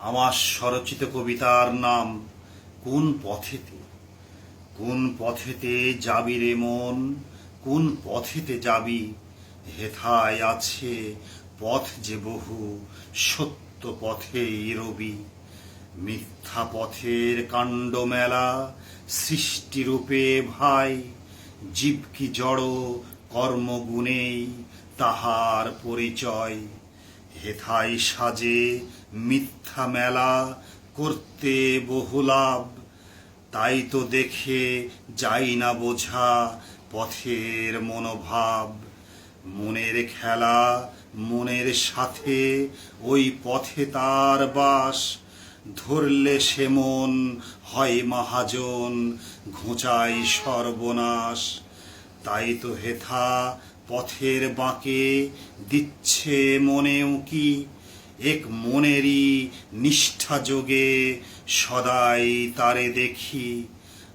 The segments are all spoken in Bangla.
আমার স্বরচিত কবিতার নাম কোন পথেতে। কোন পথেতে যাবি রে মন, কোন পথেতে যাবি? হেথায় আছে পথ যে বহু, সত্য পথেই রবি। মিথ্যা পথের কাণ্ড মেলা, সৃষ্টিরূপে ভাই। জীব কি জড় কর্মগুণেই তাহার পরিচয়। হেথায় সাজে মিথ্যা মেলা, করতে বহু লাভ। তাই তো দেখে যাই না বোঝা পথের মনোভাব। মনের খেলা মনের সাথে, ওই পথে তার বাস। ধরলে সে মন হয় মহাজন, ঘোচায় সর্বনাশ। তাই তো হেথা পথের বাঁকে দিচ্ছে মনে উকি। এক মনেরই নিষ্ঠা যোগে সদাই তারে দেখি।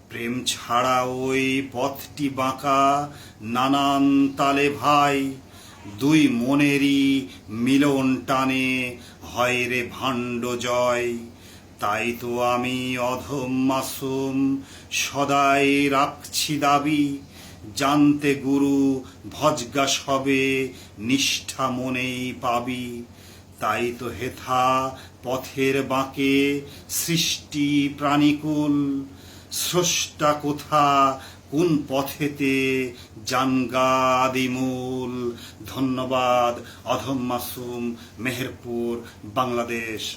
প্রেম ছাড়া ওই পথটি বাঁকা নানান তালে ভাই। দুই মনেরই মিলন টানে হয় রে ভাণ্ড জয়। তাই তো আমি অধম মাসুম সদাই রাখছি দাবি। জানতে গুরু ভজগা সবে নিষ্ঠা মনেই পাবি। তাই তো হেথা পথের বাঁকে সৃষ্টি প্রাণীকুল। স্রষ্টা কোথা কোন পথেতে জানগা আদিমূল। ধন্যবাদ। অধম মাসুম, মেহেরপুর, বাংলাদেশ।